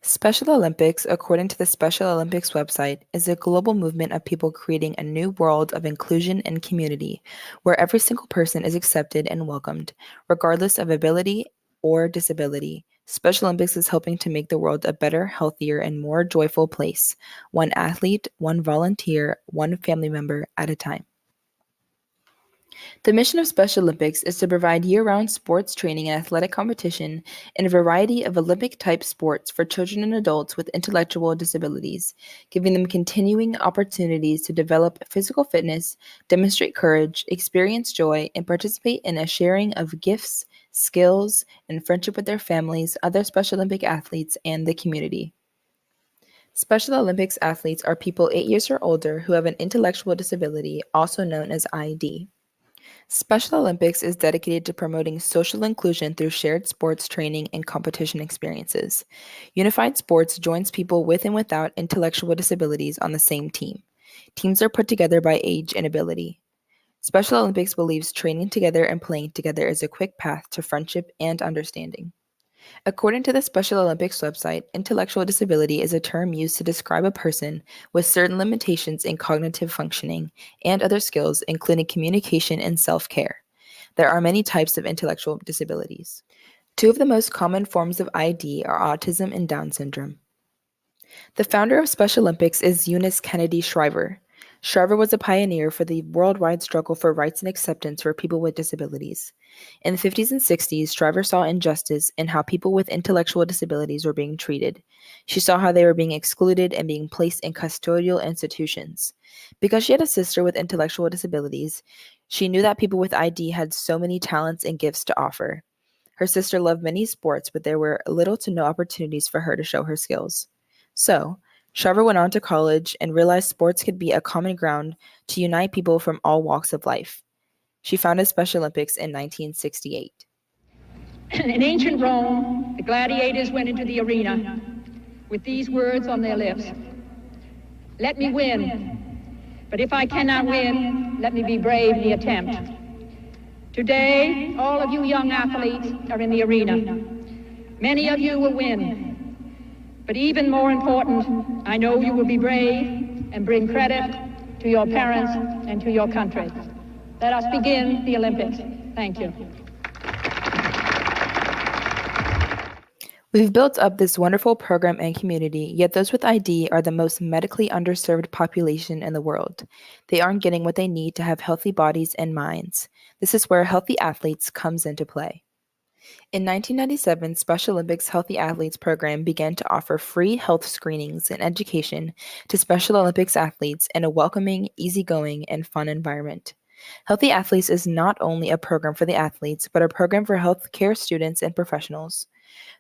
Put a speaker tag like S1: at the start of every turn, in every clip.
S1: Special Olympics, according to the Special Olympics website, is a global movement of people creating a new world of inclusion and community, where every single person is accepted and welcomed, regardless of ability or disability. Special Olympics is helping to make the world a better, healthier, and more joyful place, one athlete, one volunteer, one family member at a time. The mission of Special Olympics is to provide year-round sports training and athletic competition in a variety of Olympic-type sports for children and adults with intellectual disabilities, giving them continuing opportunities to develop physical fitness, demonstrate courage, experience joy, and participate in a sharing of gifts, skills, and friendship with their families, other Special Olympic athletes, and the community. Special Olympics athletes are people 8 years or older who have an intellectual disability, also known as ID. Special Olympics is dedicated to promoting social inclusion through shared sports training and competition experiences. Unified Sports joins people with and without intellectual disabilities on the same team. Teams are put together by age and ability. Special Olympics believes training together and playing together is a quick path to friendship and understanding. According to the Special Olympics website, intellectual disability is a term used to describe a person with certain limitations in cognitive functioning and other skills, including communication and self-care. There are many types of intellectual disabilities. Two of the most common forms of ID are autism and Down syndrome. The founder of Special Olympics is Eunice Kennedy Shriver. Shriver was a pioneer for the worldwide struggle for rights and acceptance for people with disabilities. In the 50s and 60s, Shriver saw injustice in how people with intellectual disabilities were being treated. She saw how they were being excluded and being placed in custodial institutions. Because she had a sister with intellectual disabilities, she knew that people with ID had so many talents and gifts to offer. Her sister loved many sports, but there were little to no opportunities for her to show her skills. So, Shriver went on to college and realized sports could be a common ground to unite people from all walks of life. She founded Special Olympics in 1968.
S2: In ancient Rome, the gladiators went into the arena with these words on their lips: "Let me win, but if I cannot win, let me be brave in the attempt." Today, all of you young athletes are in the arena. Many of you will win. But even more important, I know you will be brave and bring credit to your parents and to your country. Let us begin the Olympics. Thank you.
S1: We've built up this wonderful program and community, yet those with ID are the most medically underserved population in the world. They aren't getting what they need to have healthy bodies and minds. This is where Healthy Athletes comes into play. In 1997, Special Olympics Healthy Athletes program began to offer free health screenings and education to Special Olympics athletes in a welcoming, easygoing, and fun environment. Healthy Athletes is not only a program for the athletes, but a program for healthcare students and professionals.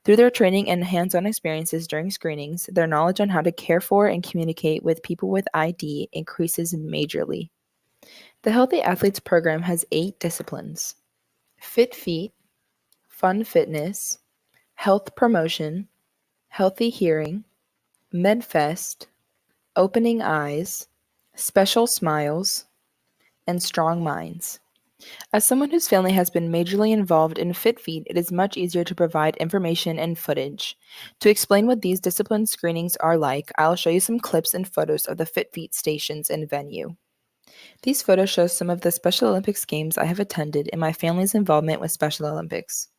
S1: Through their training and hands-on experiences during screenings, their knowledge on how to care for and communicate with people with ID increases majorly. The Healthy Athletes program has 8 disciplines: Fit Feet, Fun Fitness, Health Promotion, Healthy Hearing, MedFest, Opening Eyes, Special Smiles, and Strong Minds. As someone whose family has been majorly involved in Fit Feet, it is much easier to provide information and footage. To explain what these discipline screenings are like, I'll show you some clips and photos of the Fit Feet stations and venue. These photos show some of the Special Olympics games I have attended and my family's involvement with Special Olympics.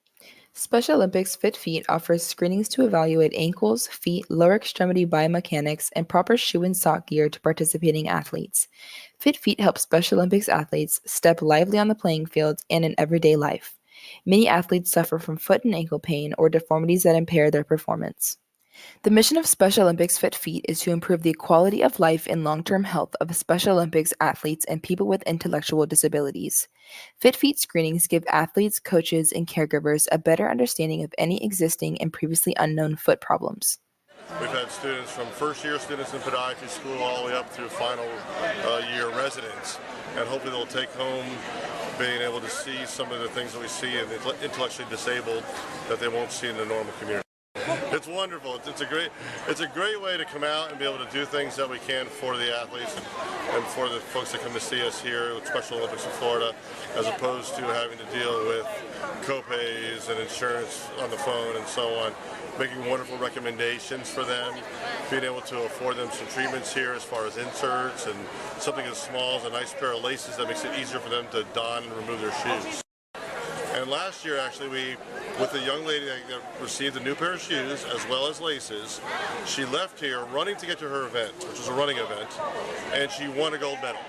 S1: Special Olympics Fit Feet offers screenings to evaluate ankles, feet, lower extremity biomechanics, and proper shoe and sock gear to participating athletes. Fit Feet helps Special Olympics athletes step lively on the playing field and in everyday life. Many athletes suffer from foot and ankle pain or deformities that impair their performance. The mission of Special Olympics Fit Feet is to improve the quality of life and long-term health of Special Olympics athletes and people with intellectual disabilities. Fit Feet screenings give athletes, coaches, and caregivers a better understanding of any existing and previously unknown foot problems.
S3: We've had students from first-year students in podiatry school all the way up through final year residents, and hopefully they'll take home being able to see some of the things that we see in the intellectually disabled that they won't see in the normal community. It's wonderful. It's a great way to come out and be able to do things that we can for the athletes and for the folks that come to see us here with Special Olympics in Florida, as opposed to having to deal with co-pays and insurance on the phone and so on. Making wonderful recommendations for them, being able to afford them some treatments here as far as inserts and something as small as a nice pair of laces that makes it easier for them to don and remove their shoes. And last year, actually, with the young lady that received a new pair of shoes as well as laces, she left here running to get to her event, which was a running event, and she won a gold medal.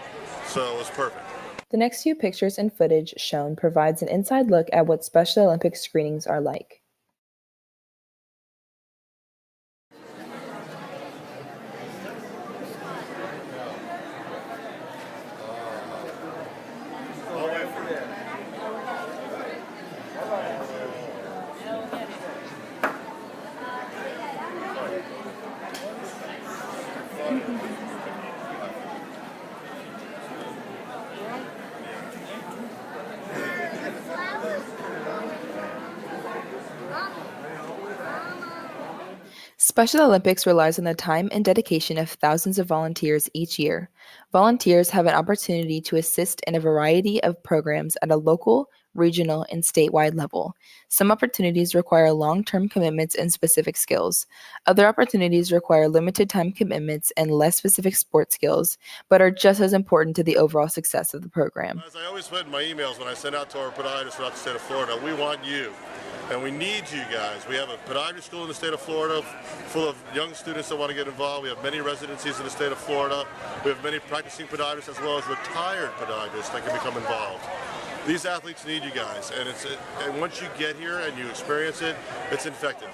S3: So it was perfect.
S1: The next few pictures and footage shown provides an inside look at what Special Olympics screenings are like. Special Olympics relies on the time and dedication of thousands of volunteers each year. Volunteers have an opportunity to assist in a variety of programs at a local, regional, and statewide level. Some opportunities require long-term commitments and specific skills. Other opportunities require limited time commitments and less specific sports skills, but are just as important to the overall success of the program.
S3: As I always put in my emails when I send out to our podiatrists throughout the state of Florida, we want you. And we need you guys. We have a podiatry school in the state of Florida full of young students that want to get involved. We have many residencies in the state of Florida. We have many practicing podiatrists as well as retired podiatrists that can become involved. These athletes need you guys, and once you get here and you experience it, it's infected.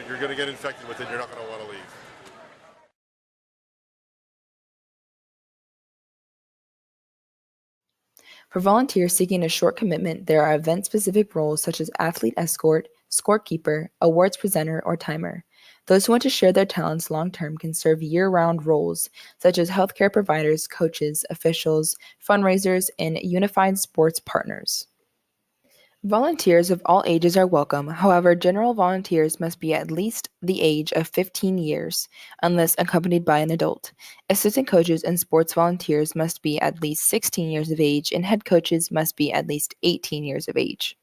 S3: You're going to get infected with it. You're not going to want to leave.
S1: For volunteers seeking a short commitment, there are event-specific roles such as athlete escort, scorekeeper, awards presenter, or timer. Those who want to share their talents long-term can serve year-round roles such as healthcare providers, coaches, officials, fundraisers, and unified sports partners. Volunteers of all ages are welcome. However, general volunteers must be at least the age of 15 years, unless accompanied by an adult. Assistant coaches and sports volunteers must be at least 16 years of age, and head coaches must be at least 18 years of age.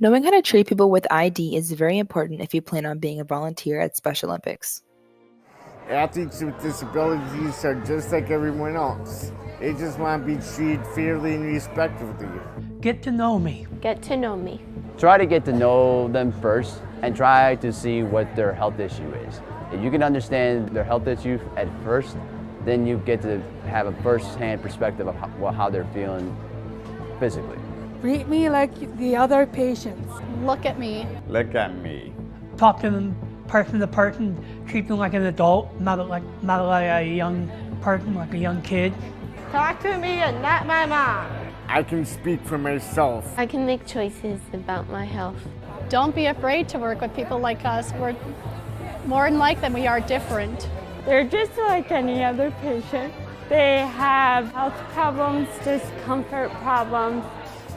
S1: Knowing how to treat people with ID is very important if you plan on being a volunteer at Special Olympics.
S4: Athletes with disabilities are just like everyone else. They just want to be treated fairly and respectfully.
S5: Get to know me.
S6: Get to know me.
S7: Try to get to know them first and try to see what their health issue is. If you can understand their health issue at first, then you get to have a first-hand perspective of how they're feeling physically.
S8: Treat me like the other patients.
S6: Look at me.
S4: Look at me.
S5: Talk to them person to person. Treat them like an adult, not like a young person, like a young kid.
S8: Talk to me and not my mom.
S4: I can speak for myself.
S6: I can make choices about my health.
S9: Don't be afraid to work with people like us. We're more than likely we are different.
S10: They're just like any other patient. They have health problems, discomfort problems.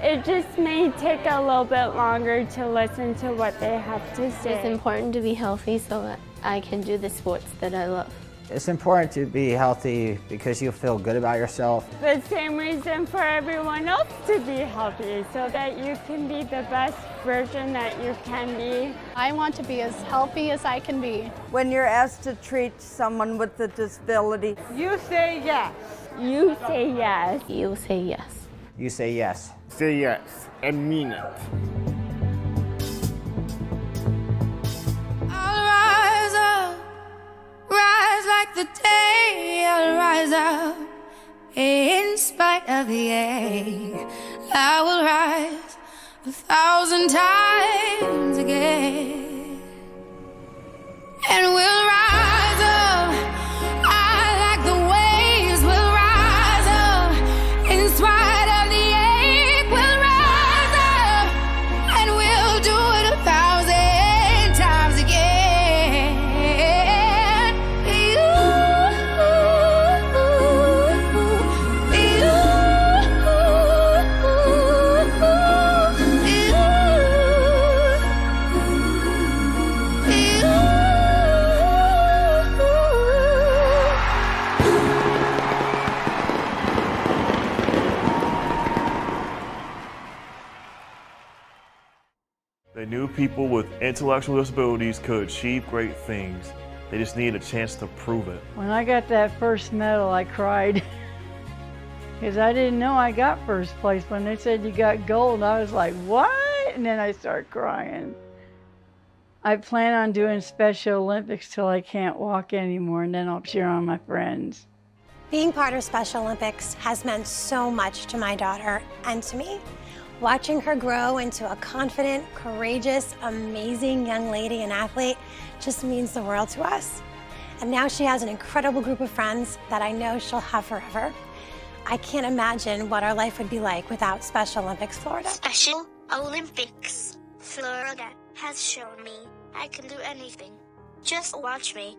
S10: It just may take a little bit longer to listen to what they have to say.
S6: It's important to be healthy so that I can do the sports that I love.
S11: It's important to be healthy because you feel good about yourself.
S10: The same reason for everyone else to be healthy, so that you can be the best version that you can be.
S9: I want to be as healthy as I can be.
S12: When you're asked to treat someone with a disability,
S8: you say yes.
S10: You say yes.
S6: You say yes.
S11: You say yes.
S4: Say yes and mean it.
S13: I'll rise up, rise like the day. I'll rise up in spite of the ache. I will rise 1,000 times again, and we'll rise up. I like the waves. We'll rise up in spite.
S14: knew people with intellectual disabilities could achieve great things. They just needed a chance to prove it.
S15: When I got that first medal, I cried. Because I didn't know I got first place. When they said you got gold, I was like, what? And then I started crying. I plan on doing Special Olympics till I can't walk anymore, and then I'll cheer on my friends.
S16: Being part of Special Olympics has meant so much to my daughter and to me. Watching her grow into a confident, courageous, amazing young lady and athlete just means the world to us. And now she has an incredible group of friends that I know she'll have forever. I can't imagine what our life would be like without Special Olympics Florida.
S17: Special Olympics Florida has shown me I can do anything. Just watch me.